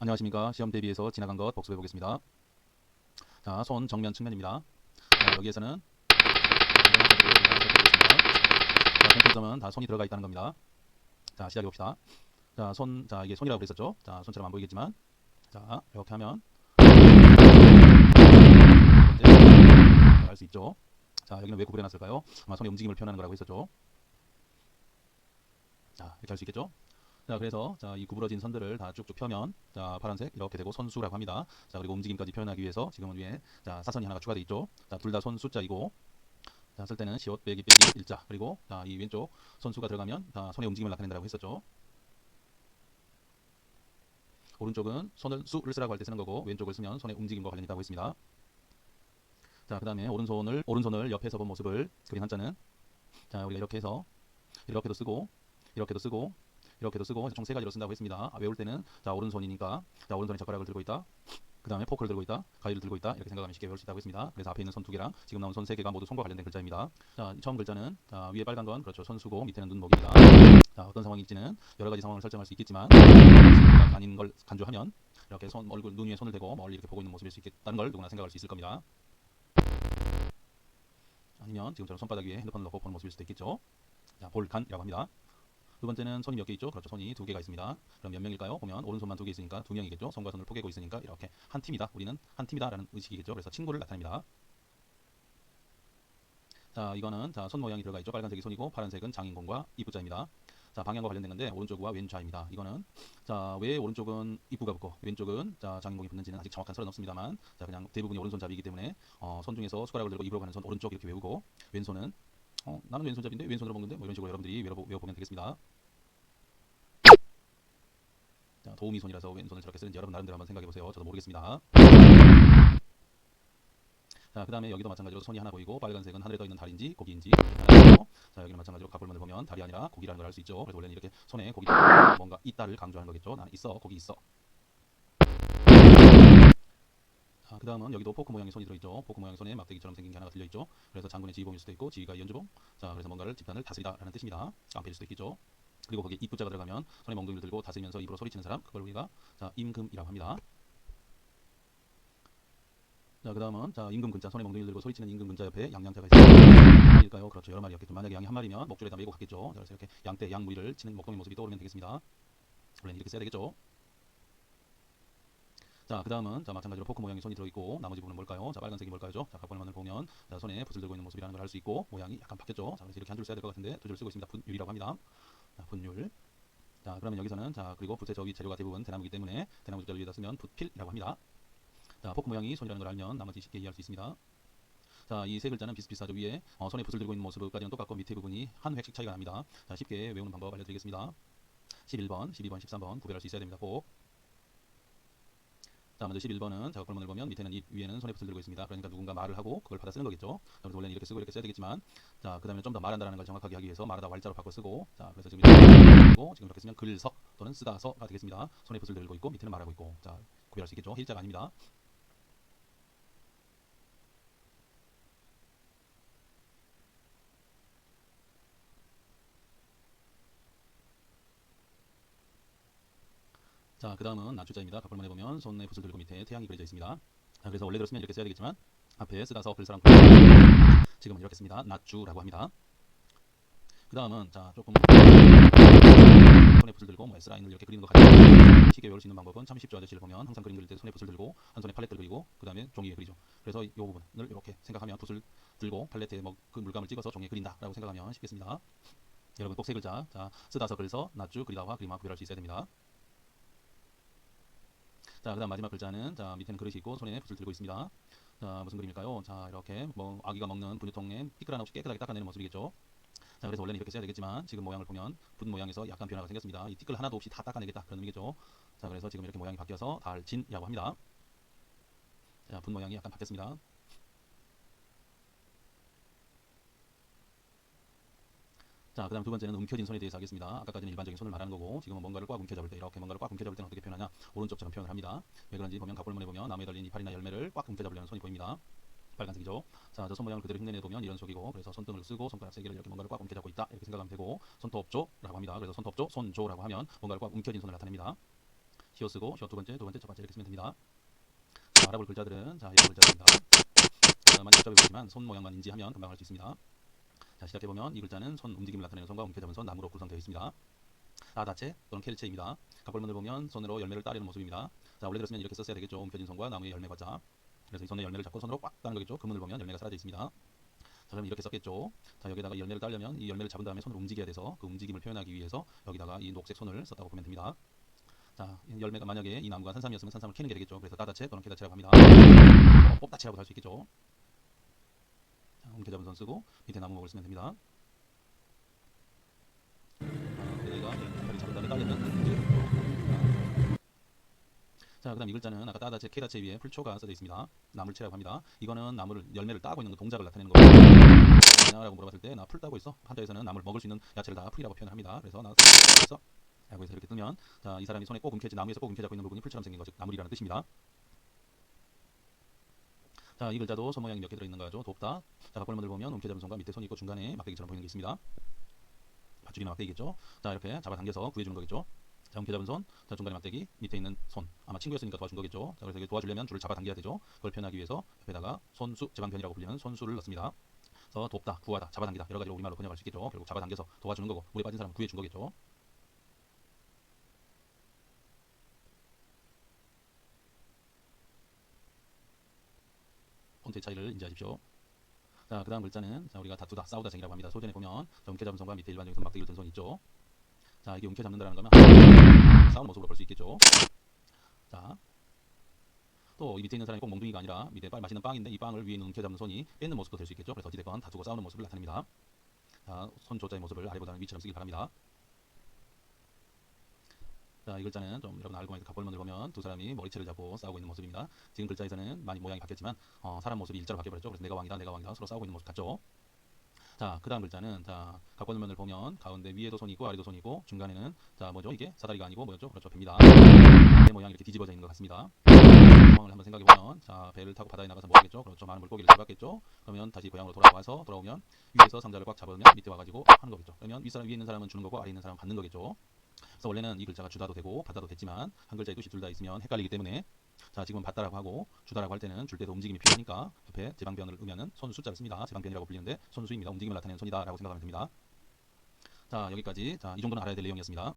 안녕하십니까. 시험 대비해서 지나간 것 복습해 보겠습니다. 자, 손 정면 측면입니다. 자, 여기에서는 이런 것들을 살펴보겠습니다. 자, 공통점은 다 손이 들어가 있다는 겁니다. 자, 시작해 봅시다. 자, 자, 이게 손이라고 그랬었죠. 자, 손처럼 안 보이겠지만, 자, 이렇게 하면 알 수 있죠. 자, 여기는 왜 구부려 놨을까요? 아마 손의 움직임을 표현하는 거라고 했었죠. 자, 이렇게 할 수 있겠죠. 자, 그래서 자, 이 구부러진 선들을 다 쭉쭉 펴면 자, 파란색 이렇게 되고 선수라고 합니다. 자, 그리고 움직임까지 표현하기 위해서 지금은 위에 자, 사선이 하나가 추가되어 있죠. 자, 둘 다 손 숫자이고, 자, 쓸 때는 시옷 빼기 빼기 일자, 그리고 자, 이 왼쪽 선수가 들어가면 자, 손의 움직임을 나타낸다고 했었죠. 오른쪽은 손을 수를 쓰라고 할 때 쓰는 거고, 왼쪽을 쓰면 손의 움직임과 관련이 있다고 했습니다. 자, 그 다음에 오른손을 옆에서 본 모습을 그린 한자는, 자, 우리가 이렇게 해서 이렇게도 쓰고 이렇게도 쓰고 이렇게도 쓰고 총 세 가지로 쓴다고 했습니다. 외울 때는 자, 오른손이니까 자, 오른손에 젓가락을 들고 있다, 그 다음에 포크를 들고 있다, 가위를 들고 있다, 이렇게 생각하면 쉽게 외울 수 있다고 했습니다. 그래서 앞에 있는 손 두 개랑 지금 나온 손 세 개가 모두 손과 관련된 글자입니다. 자, 처음 글자는 자, 위에 빨간 건 그렇죠, 손수고 밑에는 눈목입니다. 자, 어떤 상황일지는 여러 가지 상황을 설정할 수 있겠지만, 지금보다 아닌 걸 간주하면 이렇게 얼굴, 눈 위에 손을 대고 멀리 이렇게 보고 있는 모습일 수 있겠다는 걸 누구나 생각할 수 있을 겁니다. 아니면 지금처럼 손바닥 위에 핸드폰을 놓고 보는 모습일 수도 있겠죠. 자, 볼칸이라고 합니다. 두 번째는 손이 몇 개 있죠? 그렇죠, 손이 두 개가 있습니다. 그럼 몇 명일까요? 보면 오른손만 두 개 있으니까 두 명이겠죠. 손과 손을 포개고 있으니까 이렇게 한 팀이다, 우리는 한 팀이다라는 의식이겠죠. 그래서 친구를 나타냅니다. 자, 이거는 자, 손 모양이 들어가 있죠. 빨간색이 손이고 파란색은 장인공과 입구자입니다. 자, 방향과 관련된 건데 오른쪽과 왼좌입니다. 이거는 자, 왜 오른쪽은 입구가 붙고 왼쪽은 자, 장인공이 붙는지는 아직 정확한 설은 없습니다만, 자, 그냥 대부분이 오른손잡이이기 때문에 손 중에서 숟가락을 들고 입으로 가는 손 오른쪽 이렇게 외우고, 왼손은 나는 왼손잡인데 왼손으로 먹는데 뭐 이런 식으로 여러분들이 외워보면 되겠습니다. 자, 도우미 손이라서 왼손을 저렇게 쓰는지 여러분 나름대로 한번 생각해 보세요. 저도 모르겠습니다. 자, 그 다음에 여기도 마찬가지로 손이 하나 보이고, 빨간색은 하늘에 떠있는 달인지 고기인지 하나 있고, 자, 여기는 마찬가지로 가불문을 보면 달이 아니라 고기라는 걸 알 수 있죠. 그래서 원래는 이렇게 손에 고기 뭔가 있다를 강조하는 거겠죠. 나는 있어, 고기 있어. 자, 그 다음은 여기도 포크 모양의 손이 들어있죠. 포크 모양의 손에 막대기처럼 생긴 게 하나가 들려있죠. 그래서 장군의 지휘봉일 수도 있고 지휘가 연주봉. 자, 그래서 뭔가를 집단을 다스리다 라는 뜻입니다. 깡패일 수도 있겠죠. 그리고 거기 입구자가 들어가면 손에 멍둥이를 들고 다스리면서 입으로 소리치는 사람, 그걸 우리가 자, 임금이라고 합니다. 자, 그 다음은 자, 임금 근자, 손에 멍둥이를 들고 소리치는 임금 근자 옆에 양양자가 있습니다. 일까요? 그렇죠, 여러 마리였겠죠. 만약에 양이 한 마리면 목줄에다 메고 갔겠죠. 그래서 이렇게 양떼, 양무리를 치는 목동의 모습이 떠오르면 되겠습니다. 원래는 이렇게 써야 되겠죠. 자, 그 다음은 자, 마찬가지로 포크 모양의 손이 들어있고, 나머지 부분은 뭘까요? 자, 빨간색이 뭘까요? 자, 각본만을 보면 자, 손에 붓을 들고 있는 모습이라는 걸 알 수 있고, 모양이 약간 바뀌었죠. 자, 그래서 이렇게 한 줄 써야 될 것 같은데 두 줄 쓰고 있습니다. 분율이라고 합니다. 자, 분율. 자, 그러면 여기서는 자, 그리고 붓의 저기 재료가 대부분 대나무이기 때문에 대나무 숫자를 위에다 쓰면 붓필이라고 합니다. 자, 포크 모양이 손이라는 걸 알면 나머지 쉽게 이해할 수 있습니다. 자, 이 세 글자는 비슷비슷하죠. 위에 손에 붓을 들고 있는 모습까지는 똑같고 밑에 부분이 한 획씩 차이가 납니다. 자, 쉽게 외우는 방법 알려드리겠습니다. 11번, 12번, 13번 구별할 수 있어야 됩니다. 꼭. 자, 먼저 11번은 작업본문을 보면 밑에는 입, 위에는 손에 붓을 들고 있습니다. 그러니까 누군가 말을 하고 그걸 받아 쓰는 거겠죠. 자, 그래서 원래는 이렇게 쓰고 이렇게 써야 되겠지만, 자, 그 다음에 좀 더 말한다라는 걸 정확하게 하기 위해서 말하다 왈자로 바꿔 쓰고, 자, 그래서 지금 이렇게 쓰면 글서 또는 쓰다서가 되겠습니다. 손에 붓을 들고 있고 밑에는 말하고 있고. 자, 구별할 수 있겠죠. hil자가 아닙니다. 자, 그 다음은 낮주자입니다. 각본문에 보면 손에 붓을 들고 밑에 태양이 그려져 있습니다. 자, 그래서 원래대로 쓰면 이렇게 써야 되겠지만 앞에 쓰다서 글서랑 지금은 이렇게 씁니다. 낮주라고 합니다. 그 다음은 자, 조금 손에 붓을 들고 뭐 S라인을 이렇게 그리는 것 같아요. 쉽게 외울 수 있는 방법은 참 쉽죠. 아저씨를 보면 항상 그림 그릴 때 손에 붓을 들고 한 손에 팔레트를 그리고 그 다음에 종이에 그리죠. 그래서 이 부분을 이렇게 생각하면 붓을 들고 팔레트에 뭐 그 물감을 찍어서 종이에 그린다 라고 생각하면 쉽겠습니다. 여러분 꼭 세 글자, 자, 쓰다서 글서, 낮주, 그리다와 그림화 구별할 수 있어야 됩니다. 자, 그 다음 마지막 글자는 자, 밑에는 그릇이 있고 손에 붓을 들고 있습니다. 자, 무슨 그림일까요? 자, 이렇게 뭐 아기가 먹는 분유통에 티끌 하나 없이 깨끗하게 닦아내는 모습이겠죠. 자, 그래서 원래는 이렇게 써야 되겠지만 지금 모양을 보면 붓 모양에서 약간 변화가 생겼습니다. 이 티끌 하나도 없이 다 닦아내겠다 그런 의미겠죠. 자, 그래서 지금 이렇게 모양이 바뀌어서 달진이라고 합니다. 자, 붓 모양이 약간 바뀌었습니다. 자, 그 다음 두 번째는 움켜진 손에 대해서 하겠습니다. 아까까지는 일반적인 손을 말하는 거고 지금은 뭔가를 꽉 움켜잡을 때, 이렇게 뭔가를 꽉 움켜잡을 때는 어떻게 표현하냐, 오른쪽처럼 표현을 합니다. 왜 그런지 보면 각본문에 보면 나무에 달린 이파리나 열매를 꽉 움켜잡으려는 손이 보입니다. 빨간색이죠. 자, 저 손 모양을 그대로 흉내내 보면 이런 속이고, 그래서 손등을 쓰고 손가락 세 개를 이렇게 뭔가를 꽉 움켜잡고 있다 이렇게 생각하면 되고, 손톱조라고 합니다. 그래서 손톱조, 손조라고 하면 뭔가를 꽉 움켜진 손을 나타냅니다. 히어 쓰고 히어 두 번째 첫 번째 이렇게 쓰면 됩니다. 자, 알아볼 글자들은 자, 이런 글자입니다. 많이 복잡해 보이지만 손 모양만 인지하면 금방 할 수 있습니다. 자, 시작해 보면 이 글자는 손 움직임을 나타내는 손과 움켜잡은 손 나무로 구성되어 있습니다. 아다체 또는 켈체입니다. 각볼문을 보면 손으로 열매를 따려는 모습입니다. 자, 원래 들었으면 이렇게 썼어야 되겠죠. 움켜진 손과 나무의 열매 과자. 그래서 이 손에 열매를 잡고 손으로 꽉 따는 거겠죠. 그문을 보면 열매가 사라져 있습니다. 자, 그럼 이렇게 썼겠죠. 자, 여기다가 열매를 따려면 이 열매를 잡은 다음에 손을 움직여야 돼서 그 움직임을 표현하기 위해서 여기다가 이 녹색 손을 썼다고 보면 됩니다. 자, 열매가 만약에 이 나무가 산삼이었으면 산삼을 캐는 게 되겠죠. 그래서 따다체 또는 캐다체라고 합니다. 뽑다체라고도 할 수 있겠죠. 자, 움켜잡은 손 쓰고 밑에 나무목을 쓰면 됩니다. 내가 별을 잡은 다음에 따려면 자, 그 다음 이 글자는 아까 따다체, 캐다체 위에 풀초가 써져 있습니다. 나물체라고 합니다. 이거는 나무를 열매를 따고 있는 그 동작을 나타내는 거예요. 라고 물어봤을 때 나 풀 따고 있어. 한자에서는 나물 먹을 수 있는 야채를 다 풀이라고 표현합니다. 그래서 나 따고 있어 라고 해서 이렇게 뜨면 자, 이 사람이 손에 꼭 움켜쥐 나무에서 꼭 움켜잡고 있는 부분이 풀처럼 생긴 거 즉 나물이라는 뜻입니다. 자, 이 글자도 손 모양이 몇 개 들어있는 거죠. 돕다. 자, 각볼문을 보면 움켜잡은 손과 밑에 손이 있고 중간에 막대기처럼 보이는 게 있습니다. 밧줄이나 막대기겠죠. 자, 이렇게 잡아당겨서 구해주는 거겠죠. 자, 움켜잡은 손, 자, 중간에 막대기, 밑에 있는 손. 아마 친구였으니까 도와준 거겠죠. 자, 그래서 도와주려면 줄을 잡아당겨야 되죠. 그걸 표현하기 위해서 옆에다가 손수, 제방편이라고 불리는 손수를 넣습니다. 그래서 돕다, 구하다, 잡아당기다 여러 가지로 우리말로 번역할 수 있겠죠. 결국 잡아당겨서 도와주는 거고 물에 빠진 사람을 구해준 거겠죠. 폰트의 차이를 인지하십시오. 자, 그 다음 글자는 자, 우리가 다투다, 싸우다 생이라고 합니다. 소전에 보면 움켜잡은 손과 밑에 일반적인 손 막대기를 든 손이 있죠. 자, 이게 움켜잡는다는 거면 싸우는 모습으로 볼 수 있겠죠. 자, 또 이 밑에 있는 사람이 꼭 몽둥이가 아니라 밑에 맛있는 빵인데 이 빵을 위에 있는 움켜잡는 손이 뺏는 모습도 될 수 있겠죠. 그래서 어찌됐건 다투고 싸우는 모습을 나타냅니다. 자, 손 조자의 모습을 아래보다는 위처럼 쓰길 바랍니다. 자, 이 글자는 좀 여러분 알고 있는 각볼문을 보면 두 사람이 머리채를 잡고 싸우고 있는 모습입니다. 지금 글자에서는 많이 모양이 바뀌었지만 사람 모습이 일자로 바뀌어버렸죠. 그래서 내가 왕이다 내가 왕이다 서로 싸우고 있는 모습 같죠. 자, 그 다음 글자는 자, 각본면을 보면 가운데 위에도 손이 있고 아래도 손이 있고 중간에는 자, 뭐죠? 이게 사다리가 아니고 뭐였죠? 그렇죠, 배입니다. 배 모양이 이렇게 뒤집어져 있는 것 같습니다. 상황을 한번 생각해 보면 자, 배를 타고 바다에 나가서 뭐 하겠죠? 그렇죠, 많은 물고기를 잡았겠죠. 그러면 다시 고향으로 돌아와서 돌아오면 위에서 상자를 꽉 잡으면 밑에 와가지고 하는 거겠죠. 그러면 윗사람 위에 있는 사람은 주는 거고 아래 있는 사람은 받는 거겠죠. 그래서 원래는 이 글자가 주다도 되고 받아도 됐지만 한 글자의 뜻이 둘 다 있으면 헷갈리기 때문에 자, 지금은 받다라고 하고 주다라고 할 때는 줄 때도 움직임이 필요하니까 옆에 제방변을 의미하는 손 숫자를 씁니다. 제방변이라고 불리는데 손수입니다. 움직임을 나타내는 손이다 라고 생각하면 됩니다. 자, 여기까지 자, 이 정도는 알아야 될 내용이었습니다.